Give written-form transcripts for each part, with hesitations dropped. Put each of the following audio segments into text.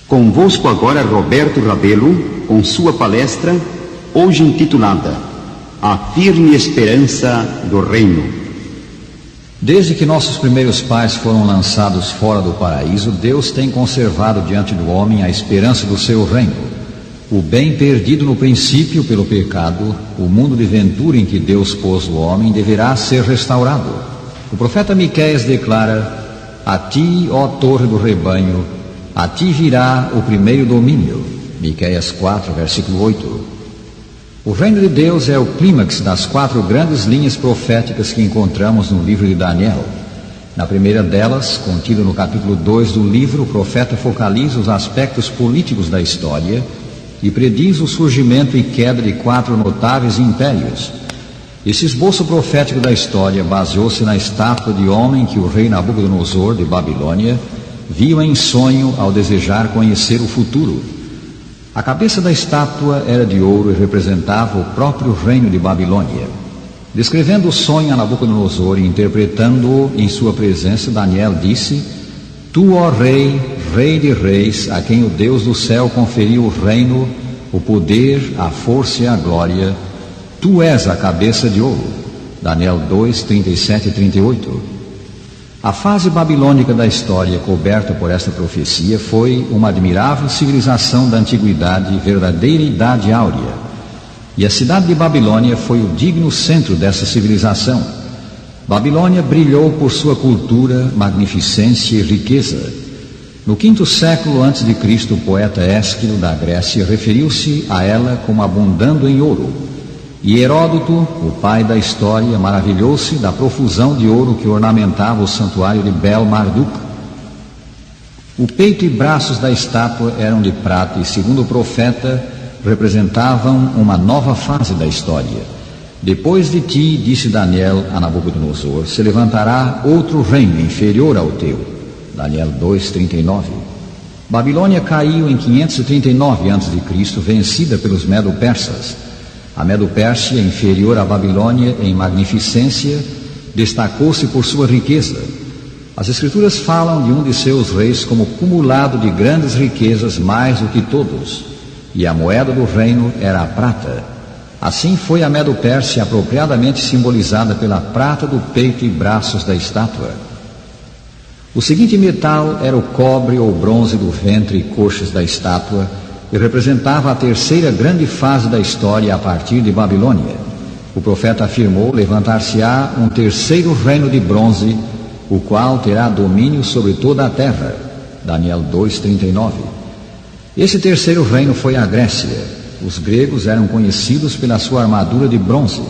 Convosco agora Roberto Rabelo, com sua palestra, hoje intitulada A Firme Esperança do Reino. Desde que nossos primeiros pais foram lançados fora do paraíso, Deus tem conservado diante do homem a esperança do seu reino. O bem perdido no princípio pelo pecado, o mundo de ventura em que Deus pôs o homem, deverá ser restaurado. O profeta Miqueias declara: A ti, ó torre do rebanho, a ti virá o primeiro domínio. Miqueias 4, versículo 8. O reino de Deus é o clímax das 4 grandes linhas proféticas que encontramos no livro de Daniel. Na primeira delas, contida no capítulo 2 do livro, o profeta focaliza os aspectos políticos da história e prediz o surgimento e queda de 4 notáveis impérios. Esse esboço profético da história baseou-se na estátua de homem que o rei Nabucodonosor, de Babilônia, viu em sonho ao desejar conhecer o futuro. A cabeça da estátua era de ouro e representava o próprio reino de Babilônia. Descrevendo o sonho a Nabucodonosor e interpretando-o em sua presença, Daniel disse: Tu, ó rei, rei de reis, a quem o Deus do céu conferiu o reino, o poder, a força e a glória, tu és a cabeça de ouro. Daniel 2, 37 e 38. A fase babilônica da história coberta por esta profecia foi uma admirável civilização da antiguidade, verdadeira idade áurea. E a cidade de Babilônia foi o digno centro dessa civilização. Babilônia brilhou por sua cultura, magnificência e riqueza. No 5º século a.C., o poeta Ésquilo da Grécia referiu-se a ela como abundando em ouro. E Heródoto, o pai da história, maravilhou-se da profusão de ouro que ornamentava o santuário de Bel-Marduk. O peito e braços da estátua eram de prata e, segundo o profeta, representavam uma nova fase da história. Depois de ti, disse Daniel a Nabucodonosor, se levantará outro reino inferior ao teu. Daniel 2:39. Babilônia caiu em 539 a.C., vencida pelos Medo-Persas. A Medo-Pérsia, inferior à Babilônia em magnificência, destacou-se por sua riqueza. As Escrituras falam de um de seus reis como cumulado de grandes riquezas, mais do que todos, e a moeda do reino era a prata. Assim foi a Medo-Pérsia apropriadamente simbolizada pela prata do peito e braços da estátua. O seguinte metal era o cobre ou bronze do ventre e coxas da estátua, e representava a terceira grande fase da história a partir de Babilônia. O profeta afirmou: levantar-se-á um terceiro reino de bronze, o qual terá domínio sobre toda a terra. Daniel 2:39. Esse terceiro reino foi a Grécia. Os gregos eram conhecidos pela sua armadura de bronze.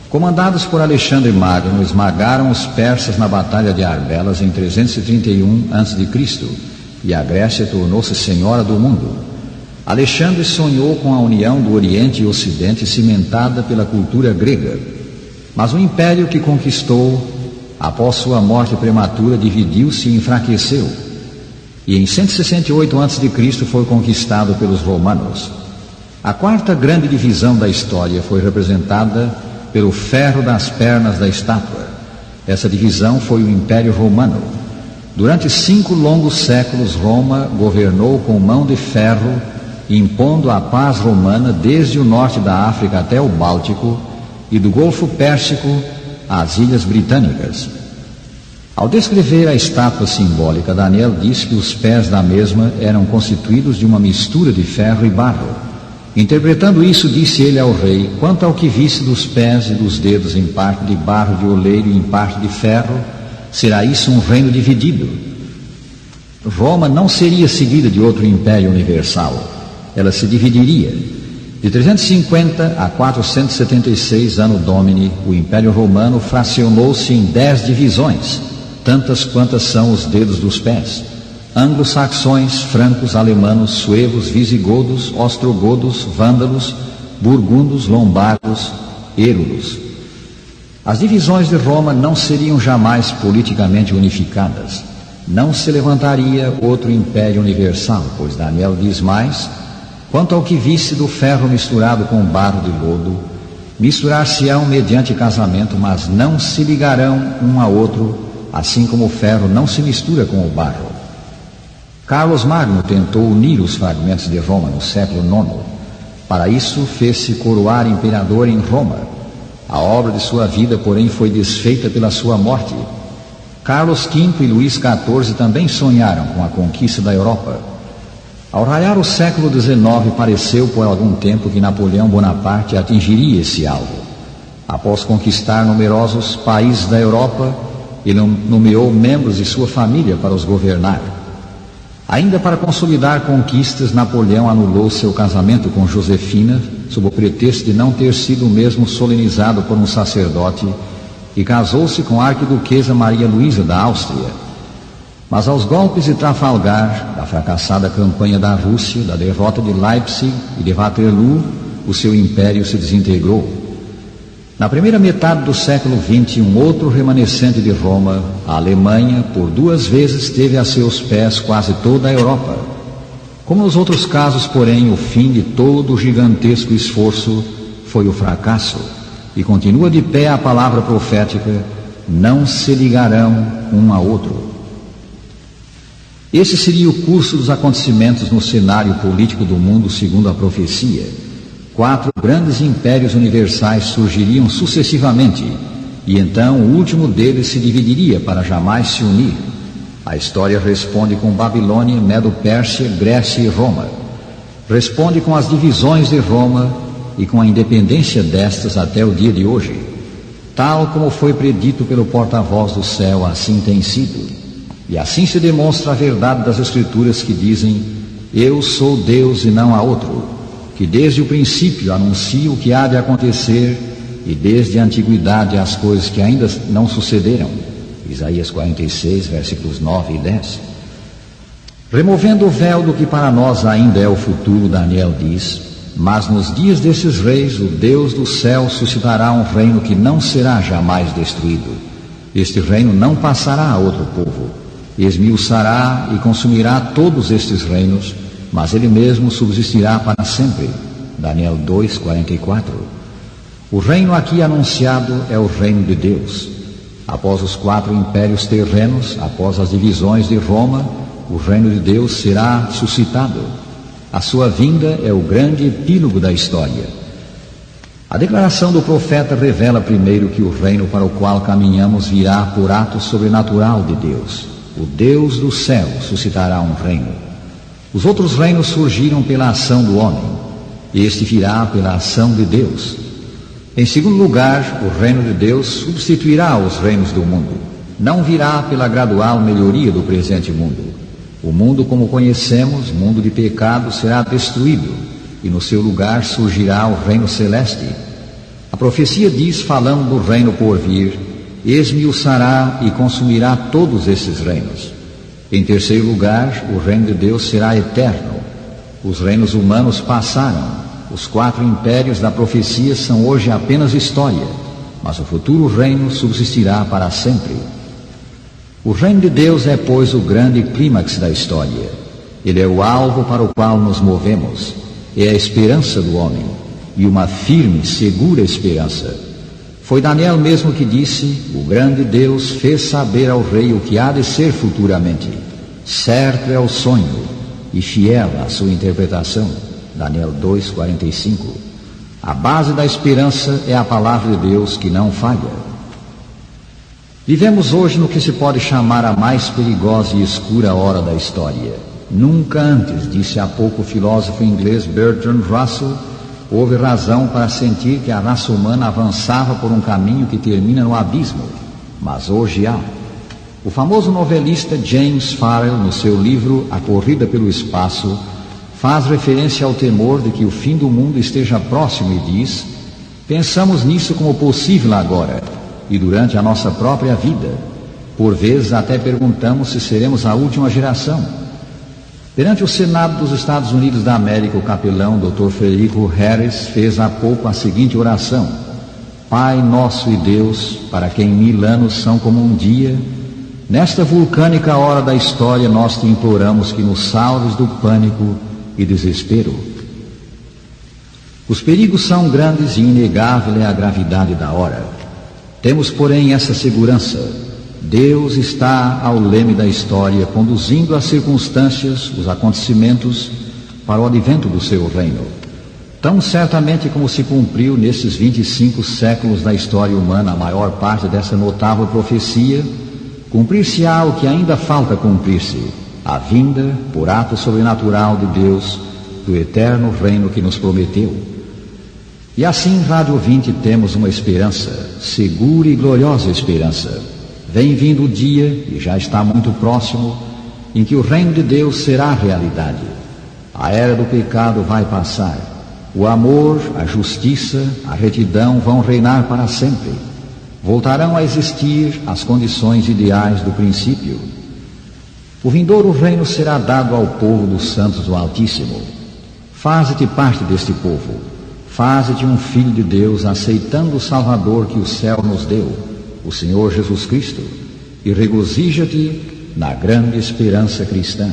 Comandados por Alexandre Magno, esmagaram os persas na batalha de Arbelas em 331 a.C., e a Grécia tornou-se senhora do mundo. Alexandre sonhou com a união do Oriente e Ocidente cimentada pela cultura grega. Mas o império que conquistou, após sua morte prematura, dividiu-se e enfraqueceu. E em 168 a.C. foi conquistado pelos romanos. A 4ª grande divisão da história foi representada pelo ferro das pernas da estátua. Essa divisão foi o Império Romano. Durante 5 longos séculos, Roma governou com mão de ferro, impondo a paz romana desde o norte da África até o Báltico e do Golfo Pérsico às Ilhas Britânicas. Ao descrever a estátua simbólica, Daniel diz que os pés da mesma eram constituídos de uma mistura de ferro e barro. Interpretando isso, disse ele ao rei: quanto ao que visse dos pés e dos dedos em parte de barro de oleiro e em parte de ferro, será isso um reino dividido. Roma não seria seguida de outro império universal. Ela se dividiria. De 350 a 476 Anno Domini, o Império Romano fracionou-se em 10 divisões, tantas quantas são os dedos dos pés: anglo-saxões, francos, alemanos, suevos, visigodos, ostrogodos, vândalos, burgundos, lombardos, érulos. As divisões de Roma não seriam jamais politicamente unificadas. Não se levantaria outro império universal, pois Daniel diz mais: quanto ao que visse do ferro misturado com barro de lodo, misturar-se-ão mediante casamento, mas não se ligarão um a outro, assim como o ferro não se mistura com o barro. Carlos Magno tentou unir os fragmentos de Roma no século IX. Para isso, fez-se coroar imperador em Roma. A obra de sua vida, porém, foi desfeita pela sua morte. Carlos V e Luís XIV também sonharam com a conquista da Europa. Ao raiar o século XIX, pareceu por algum tempo que Napoleão Bonaparte atingiria esse alvo. Após conquistar numerosos países da Europa, ele nomeou membros de sua família para os governar. Ainda para consolidar conquistas, Napoleão anulou seu casamento com Josefina, sob o pretexto de não ter sido o mesmo solenizado por um sacerdote, e casou-se com a arquiduquesa Maria Luísa da Áustria. Mas aos golpes de Trafalgar, da fracassada campanha da Rússia, da derrota de Leipzig e de Waterloo, o seu império se desintegrou. Na primeira metade do século XX, um outro remanescente de Roma, a Alemanha, por 2 vezes teve a seus pés quase toda a Europa. Como nos outros casos, porém, o fim de todo o gigantesco esforço foi o fracasso, e continua de pé a palavra profética: não se ligarão um a outro. Esse seria o curso dos acontecimentos no cenário político do mundo segundo a profecia. 4 grandes impérios universais surgiriam sucessivamente, e então o último deles se dividiria para jamais se unir. A história responde com Babilônia, Medo-Pérsia, Grécia e Roma. Responde com as divisões de Roma e com a independência destas até o dia de hoje. Tal como foi predito pelo porta-voz do céu, assim tem sido. E assim se demonstra a verdade das Escrituras que dizem: eu sou Deus e não há outro, que desde o princípio anuncia o que há de acontecer, e desde a antiguidade as coisas que ainda não sucederam. Isaías 46, versículos 9 e 10. Removendo o véu do que para nós ainda é o futuro, Daniel diz: mas nos dias desses reis, o Deus do céu suscitará um reino que não será jamais destruído. Este reino não passará a outro povo. Esmiuçará e consumirá todos estes reinos, mas ele mesmo subsistirá para sempre. Daniel 2, 44. O reino aqui anunciado é o reino de Deus. Após os 4 impérios terrenos, após as divisões de Roma, o reino de Deus será suscitado. A sua vinda é o grande epílogo da história. A declaração do profeta revela primeiro que o reino para o qual caminhamos virá por ato sobrenatural de Deus. O Deus do céu suscitará um reino. Os outros reinos surgiram pela ação do homem. Este virá pela ação de Deus. Em segundo lugar, o reino de Deus substituirá os reinos do mundo. Não virá pela gradual melhoria do presente mundo. O mundo como conhecemos, mundo de pecado, será destruído, e no seu lugar surgirá o reino celeste. A profecia diz, falando do reino por vir: esmiuçará e consumirá todos esses reinos. Em terceiro lugar, o reino de Deus será eterno. Os reinos humanos passaram. Os 4 impérios da profecia são hoje apenas história, mas o futuro reino subsistirá para sempre. O reino de Deus é, pois, o grande clímax da história. Ele é o alvo para o qual nos movemos. É a esperança do homem, e uma firme, segura esperança. Foi Daniel mesmo que disse: o grande Deus fez saber ao rei o que há de ser futuramente. Certo é o sonho, e fiel a sua interpretação. Daniel 2, 45. A base da esperança é a palavra de Deus que não falha. Vivemos hoje no que se pode chamar a mais perigosa e escura hora da história. Nunca antes, disse há pouco o filósofo inglês Bertrand Russell, houve razão para sentir que a raça humana avançava por um caminho que termina no abismo. Mas hoje há. O famoso novelista James Farrell, no seu livro A Corrida pelo Espaço, faz referência ao temor de que o fim do mundo esteja próximo e diz: pensamos nisso como possível agora e durante a nossa própria vida. Por vezes até perguntamos se seremos a última geração. Perante o Senado dos Estados Unidos da América, o capelão Dr. Frederico Harris fez há pouco a seguinte oração: Pai nosso e Deus, para quem 1000 anos são como um dia, nesta vulcânica hora da história nós te imploramos que nos salves do pânico e desespero. Os perigos são grandes e inegável é a gravidade da hora. Temos, porém, essa segurança: Deus está ao leme da história, conduzindo as circunstâncias, os acontecimentos, para o advento do seu reino. Tão certamente como se cumpriu nesses 25 séculos da história humana a maior parte dessa notável profecia, cumprir-se-á o que ainda falta cumprir-se, a vinda, por ato sobrenatural de Deus, do eterno reino que nos prometeu. E assim, rádio ouvinte, temos uma esperança, segura e gloriosa esperança. Vem vindo o dia, e já está muito próximo, em que o reino de Deus será realidade. A era do pecado vai passar. O amor, a justiça, a retidão vão reinar para sempre. Voltarão a existir as condições ideais do princípio. O vindouro reino será dado ao povo dos santos do Altíssimo. Faze-te parte deste povo. Faze-te um filho de Deus, aceitando o Salvador que o céu nos deu, o Senhor Jesus Cristo, e regozija-te na grande esperança cristã.